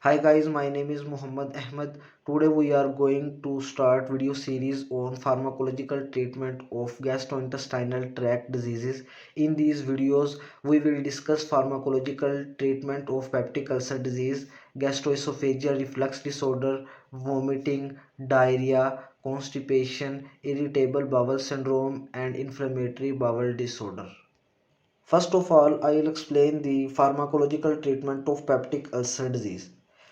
Hi guys, my name is Muhammad Ahmed. Today we are going to start video series on pharmacological treatment of gastrointestinal tract diseases. In these videos, we will discuss pharmacological treatment of peptic ulcer disease, gastroesophageal reflux disorder, vomiting, diarrhea, constipation, irritable bowel syndrome, and inflammatory bowel disorder. First of all, I will explain the pharmacological treatment of peptic ulcer disease.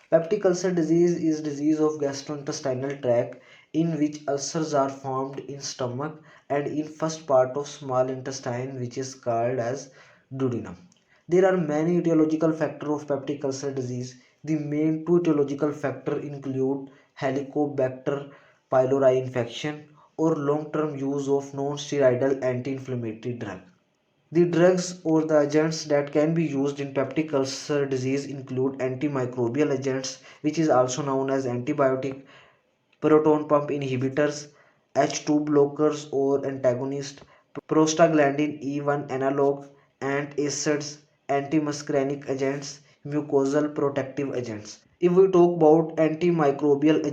Peptic ulcer disease is disease of gastrointestinal tract in which ulcers are formed in stomach and in first part of small intestine, which is called as duodenum. There are many etiological factors of peptic ulcer disease. The main two etiological factors include Helicobacter pylori infection or long-term use of non-steroidal anti-inflammatory drug. The drugs or the agents that can be used in peptic ulcer disease include antimicrobial agents, which is also known as antibiotic, proton pump inhibitors, H2 blockers or antagonists, prostaglandin E1 analog, antacids, antimuscarinic agents, mucosal protective agents. If we talk about antimicrobial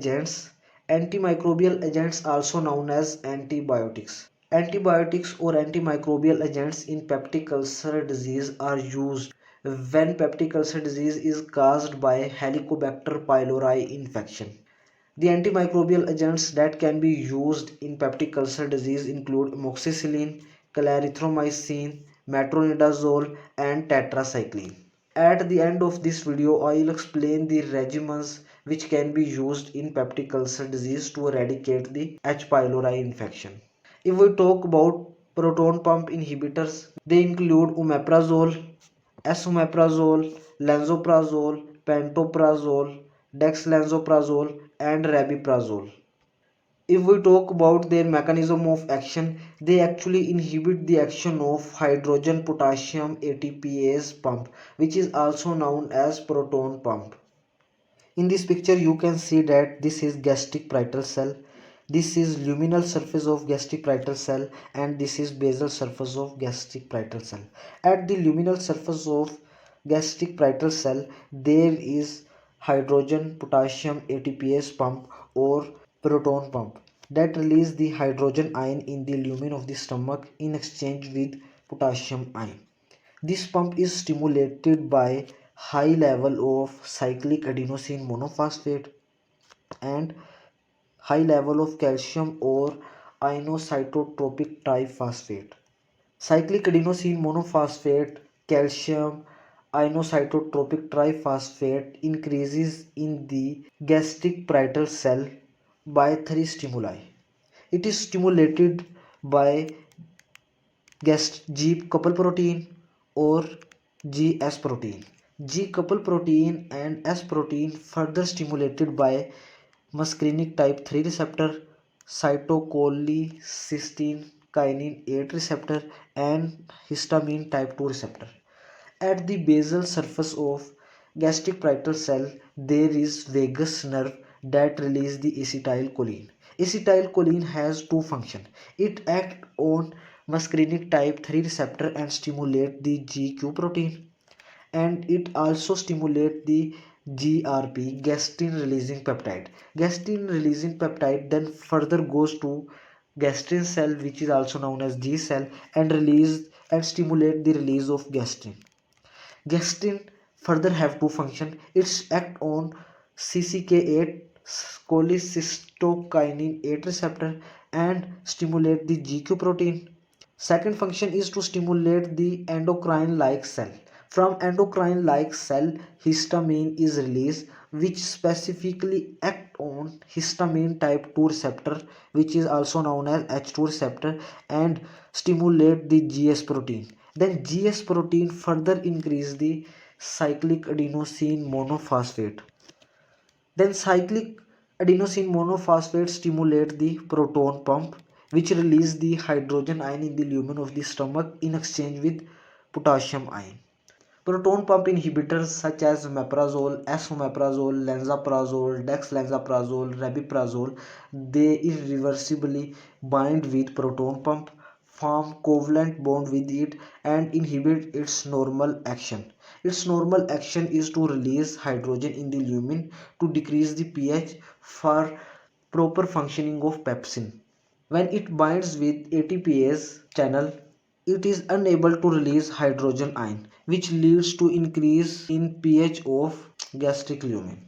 agents also known as antibiotics. Antibiotics or antimicrobial agents in peptic ulcer disease are used when peptic ulcer disease is caused by Helicobacter pylori infection. The antimicrobial agents that can be used in peptic ulcer disease include amoxicillin, clarithromycin, metronidazole, and tetracycline. At the end of this video, I will explain the regimens which can be used in peptic ulcer disease to eradicate the H. pylori infection. If we talk about proton pump inhibitors, they include omeprazole, esomeprazole, lansoprazole, pantoprazole, dexlansoprazole, and rabeprazole. If we talk about their mechanism of action, they actually inhibit the action of hydrogen potassium ATPase pump, which is also known as proton pump. In this picture you can see that this is gastric parietal cell, this is luminal surface of gastric parietal cell, and this is basal surface of gastric parietal cell. At the luminal surface of gastric parietal cell there is hydrogen potassium ATPase pump or proton pump that release the hydrogen ion in the lumen of the stomach in exchange with potassium ion. This pump is stimulated by high level of cyclic adenosine monophosphate and high level of calcium or inocytotropic triphosphate. Cyclic adenosine monophosphate, calcium, inocytotropic triphosphate increases in the gastric parietal cell by three stimuli. It is stimulated by G couple protein or GS protein. G couple protein and S protein further stimulated by muscarinic type 3 receptor, cytocholecystine kinase 8 receptor, and histamine type 2 receptor. At the basal surface of gastric parietal cell, there is vagus nerve that releases the acetylcholine. Acetylcholine has two functions. It acts on muscarinic type 3 receptor and stimulates the GQ protein, and it also stimulates the GRP, gastrin releasing peptide. Gastrin releasing peptide then further goes to gastrin cell, which is also known as G cell, and release and stimulate the release of gastrin. Gastrin further have two functions. It's act on CCK8 cholecystokinin 8 receptor and stimulate the GQ protein. Second function is to stimulate the endocrine like cell. From endocrine like cell, histamine is released, which specifically act on histamine type 2 receptor, which is also known as H2 receptor, and stimulate the GS protein. Then GS protein further increase the cyclic adenosine monophosphate. Then cyclic adenosine monophosphate stimulate the proton pump, which release the hydrogen ion in the lumen of the stomach in exchange with potassium ion. Proton pump inhibitors such as omeprazole, esomeprazole, lansoprazole, dexlansoprazole, rabeprazole, they irreversibly bind with proton pump, form covalent bond with it and inhibit its normal action. Its normal action is to release hydrogen in the lumen to decrease the pH for proper functioning of pepsin. When it binds with ATPase channel, it is unable to release hydrogen ion, which leads to increase in pH of gastric lumen.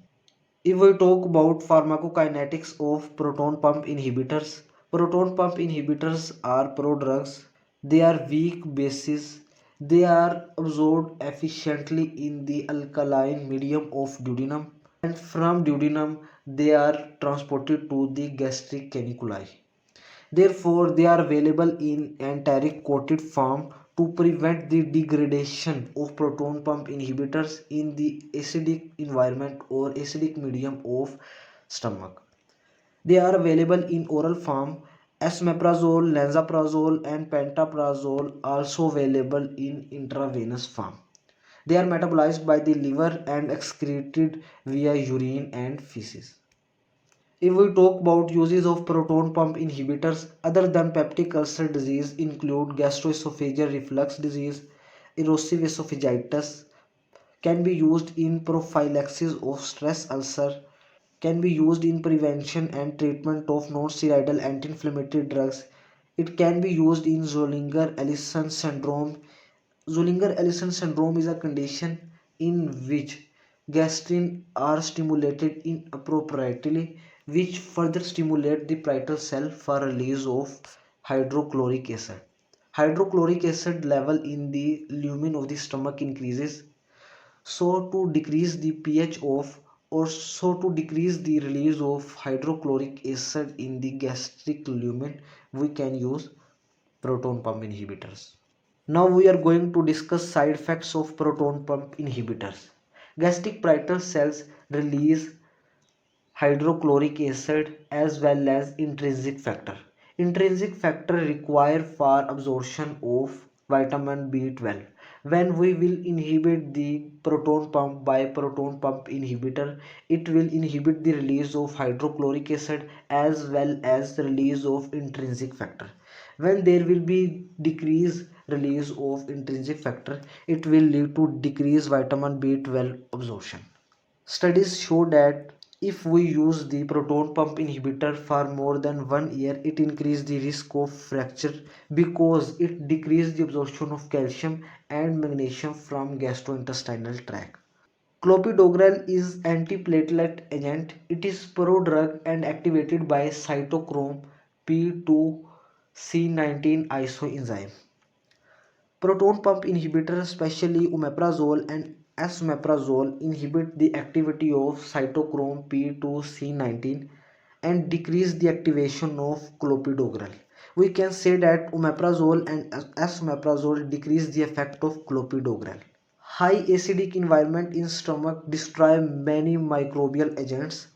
If we talk about pharmacokinetics of proton pump inhibitors, proton pump inhibitors are prodrugs. They are weak bases. They are absorbed efficiently in the alkaline medium of duodenum, and from duodenum they are transported to the gastric caniculi. Therefore, they are available in enteric coated form to prevent the degradation of proton pump inhibitors in the acidic environment or acidic medium of stomach. They are available in oral form. Esomeprazole, lansoprazole and pantoprazole also available in intravenous form. They are metabolized by the liver and excreted via urine and feces. If we talk about uses of proton pump inhibitors other than peptic ulcer disease include gastroesophageal reflux disease, erosive esophagitis, can be used in prophylaxis of stress ulcer, can be used in prevention and treatment of non-steroidal anti-inflammatory drugs. It can be used in Zollinger-Ellison syndrome. Zollinger-Ellison syndrome is a condition in which gastrin are stimulated inappropriately, which further stimulate the parietal cell for release of hydrochloric acid. Hydrochloric acid level in the lumen of the stomach increases, so to decrease the pH of or so to decrease the release of hydrochloric acid in the gastric lumen, we can use proton pump inhibitors. Now we are going to discuss side effects of proton pump inhibitors. Gastric parietal cells release hydrochloric acid as well as intrinsic factor. Intrinsic factor required for absorption of vitamin B12. When we will inhibit the proton pump by proton pump inhibitor, it will inhibit the release of hydrochloric acid as well as the release of intrinsic factor. When there will be decreased release of intrinsic factor, it will lead to decreased vitamin B12 absorption. Studies show that if we use the proton pump inhibitor for more than 1 year, it increases the risk of fracture because it decreases the absorption of calcium and magnesium from gastrointestinal tract. Clopidogrel is antiplatelet agent. It is prodrug and activated by cytochrome P2C19 isoenzyme. Proton pump inhibitors, especially omeprazole and esomeprazole, inhibit the activity of cytochrome P2C19 and decrease the activation of clopidogrel. We can say that omeprazole and esomeprazole decrease the effect of clopidogrel. High acidic environment in stomach destroy many microbial agents.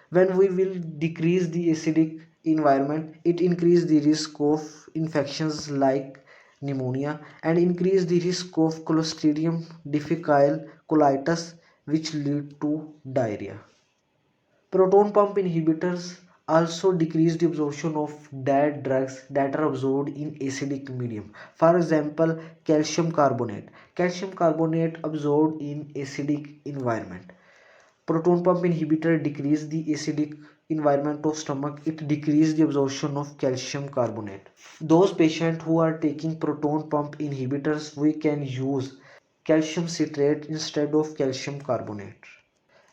When we will decrease the acidic environment, it increase the risk of infections like pneumonia and increase the risk of Clostridium difficile colitis, which lead to diarrhea. Proton pump inhibitors also decrease the absorption of dead drugs that are absorbed in acidic medium. For example, calcium carbonate. Calcium carbonate absorbed in acidic environment. Proton pump inhibitor decrease the acidic environment of stomach. It decrease the absorption of calcium carbonate. Those patients who are taking proton pump inhibitors, we can use calcium citrate instead of calcium carbonate.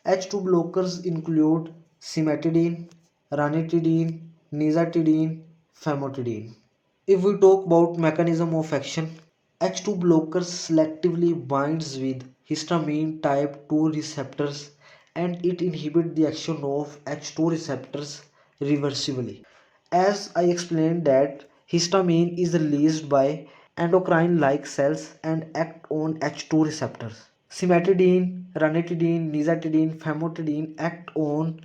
H2 blockers include cimetidine, ranitidine, nizatidine, famotidine. If we talk about mechanism of action, H2 blockers selectively binds with histamine type 2 receptors and it inhibits the action of H2 receptors reversibly. As I explained that histamine is released by endocrine-like cells and act on H2 receptors. Cimetidine, ranitidine, nizatidine, famotidine act on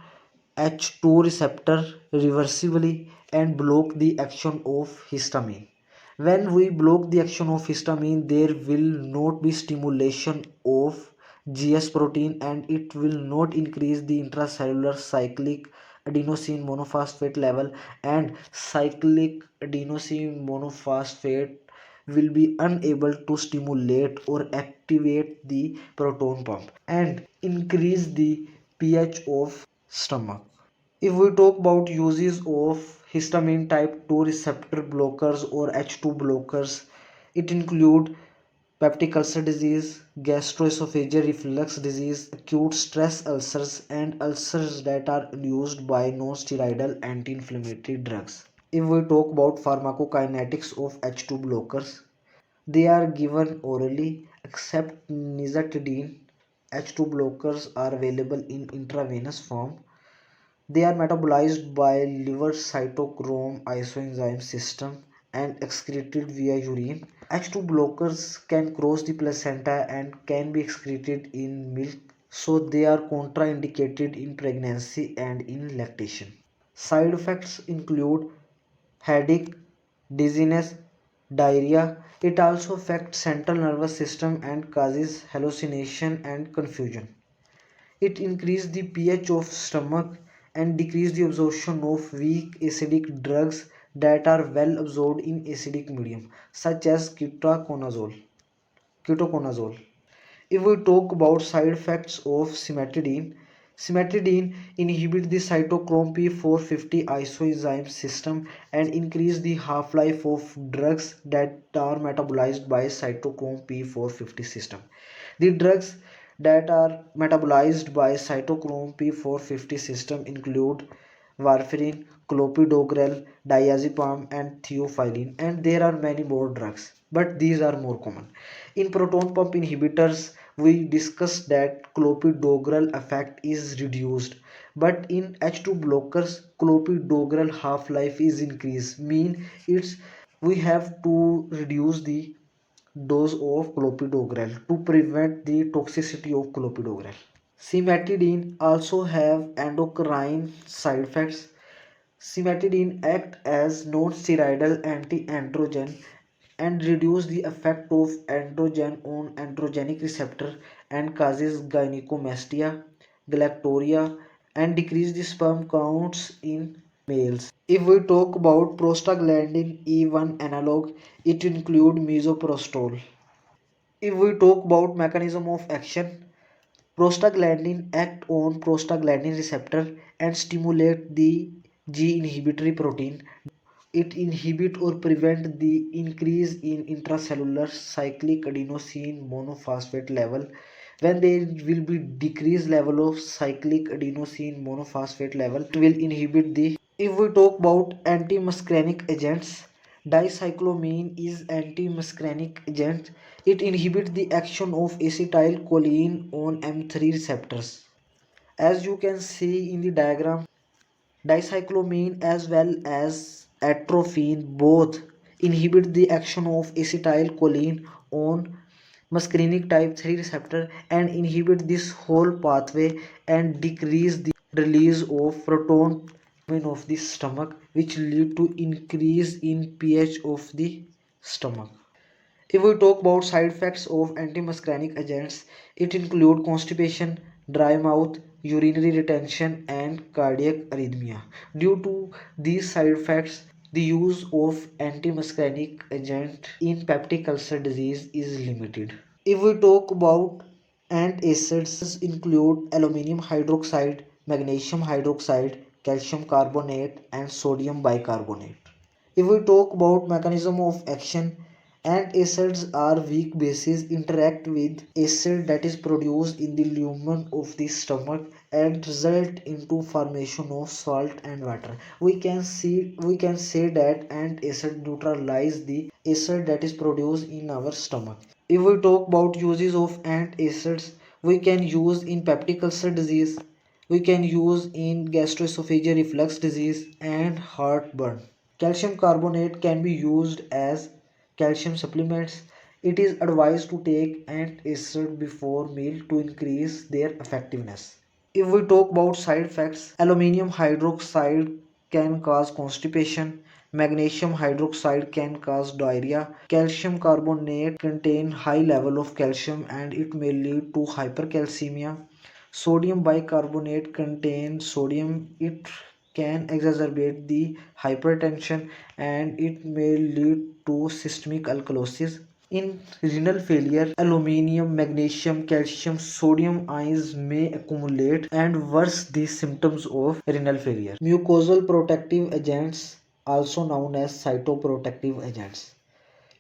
H2 receptor reversibly and block the action of histamine. When we block the action of histamine, there will not be stimulation of GS protein and it will not increase the intracellular cyclic adenosine monophosphate level, and cyclic adenosine monophosphate will be unable to stimulate or activate the proton pump and increase the pH of stomach. If we talk about uses of histamine type 2 receptor blockers or H2 blockers, it include peptic ulcer disease, gastroesophageal reflux disease, acute stress ulcers, and ulcers that are induced by non-steroidal anti-inflammatory drugs. If we talk about pharmacokinetics of H2 blockers, they are given orally except nizatidine. H2 blockers are available in intravenous form. They are metabolized by liver cytochrome isoenzyme system and excreted via urine. H2 blockers can cross the placenta and can be excreted in milk, so they are contraindicated in pregnancy and in lactation. Side effects include headache, dizziness, diarrhea. It also affects central nervous system and causes hallucination and confusion. It increases the pH of stomach and decreases the absorption of weak acidic drugs that are well absorbed in acidic medium, such as ketoconazole. If we talk about side effects of cimetidine inhibits the cytochrome P450 isoenzyme system and increase the half-life of drugs that are metabolized by cytochrome P450 system. The drugs that are metabolized by cytochrome P450 system include warfarin, clopidogrel, diazepam, and theophylline, and there are many more drugs, but these are more common. In proton pump inhibitors, we discussed that clopidogrel effect is reduced, but in H2 blockers, clopidogrel half-life is increased. Mean it's we have to reduce the dose of clopidogrel to prevent the toxicity of clopidogrel. Cimetidine also have endocrine side effects. Cimetidine act as non-steroidal anti-androgen and reduce the effect of androgen on androgenic receptor and causes gynecomastia, galactorrhea, and decrease the sperm counts in males. If we talk about prostaglandin E1 analog, it include misoprostol. If we talk about mechanism of action, prostaglandin act on prostaglandin receptor and stimulate the G inhibitory protein. It inhibit or prevent the increase in intracellular cyclic adenosine monophosphate level. When there will be decreased level of cyclic adenosine monophosphate level, it will inhibit the. If we talk about antimuscarinic agents, dicyclomine is antimuscarinic agent. It inhibits the action of acetylcholine on M3 receptors. As you can see in the diagram, dicyclomine as well as atropine both inhibit the action of acetylcholine on muscarinic type 3 receptor and inhibit this whole pathway and decrease the release of proton of the stomach, which lead to increase in pH of the stomach. If we talk about side effects of antimuscarinic agents, it include constipation, dry mouth, urinary retention, and cardiac arrhythmia. Due to these side effects, the use of antimuscarinic agent in peptic ulcer disease is limited. If we talk about antacids include aluminum hydroxide, magnesium hydroxide, calcium carbonate, and sodium bicarbonate. If we talk about mechanism of action, antacids are weak bases interact with acid that is produced in the lumen of the stomach and result into formation of salt and water. We can say that antacid neutralize the acid that is produced in our stomach. If we talk about uses of antacids, we can use in peptic ulcer disease, we can use in gastroesophageal reflux disease and heartburn. Calcium carbonate can be used as calcium supplements. It is advised to take antacid before meal to increase their effectiveness. If we talk about side effects, aluminium hydroxide can cause constipation, magnesium hydroxide can cause diarrhea, calcium carbonate contain high level of calcium and it may lead to hypercalcemia. Sodium bicarbonate contains sodium, it can exacerbate the hypertension and it may lead to systemic alkalosis. In renal failure, aluminium, magnesium, calcium, sodium ions may accumulate and worsen the symptoms of renal failure. Mucosal protective agents, also known as cytoprotective agents.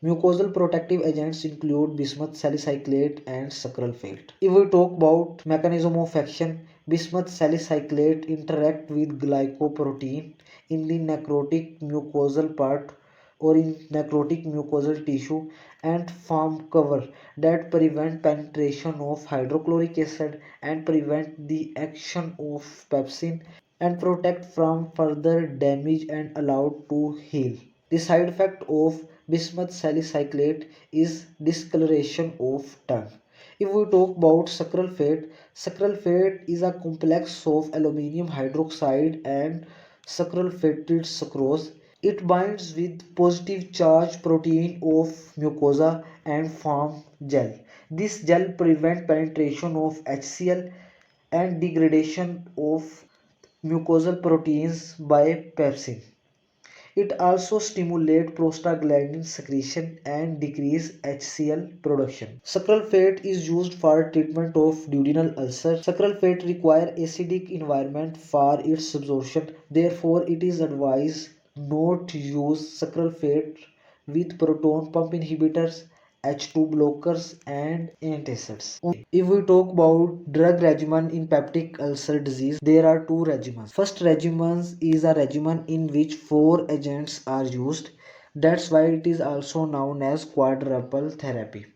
Mucosal protective agents include bismuth salicylate and sucralfate. If we talk about mechanism of action, bismuth salicylate interact with glycoprotein in the necrotic mucosal part or in necrotic mucosal tissue and form cover that prevent penetration of hydrochloric acid and prevent the action of pepsin and protect from further damage and allowed to heal. The side effect of bismuth salicylate is discoloration of tongue. If we talk about sucralfate is a complex of aluminium hydroxide and sucralfated sucrose. It binds with positive charge protein of mucosa and form gel. This gel prevents penetration of HCl and degradation of mucosal proteins by pepsin. It also stimulates prostaglandin secretion and decrease HCl production. Sucralfate is used for treatment of duodenal ulcer. Sucralfate requires acidic environment for its absorption. Therefore, it is advised not to use sucralfate with proton pump inhibitors, H2 blockers and antacids. If we talk about drug regimen in peptic ulcer disease, there are two regimens. First regimen is a regimen in which four agents are used. That's why it is also known as quadruple therapy.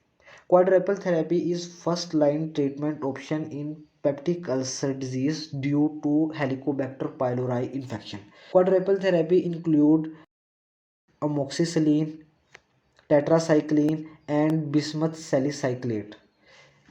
Quadruple therapy is first line treatment option in peptic ulcer disease due to Helicobacter pylori infection. Quadruple therapy include amoxicillin, tetracycline and bismuth salicylate.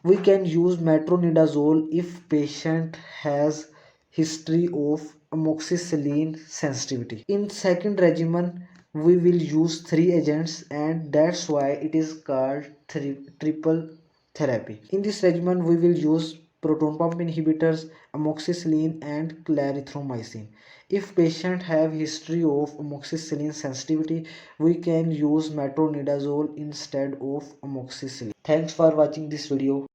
We can use metronidazole if patient has history of amoxicillin sensitivity. In second regimen, we will use three agents and that's why it is called triple therapy. In this regimen, we will use proton pump inhibitors, amoxicillin and clarithromycin. If patient have history of amoxicillin sensitivity, we can use metronidazole instead of amoxicillin. Thanks for watching this video.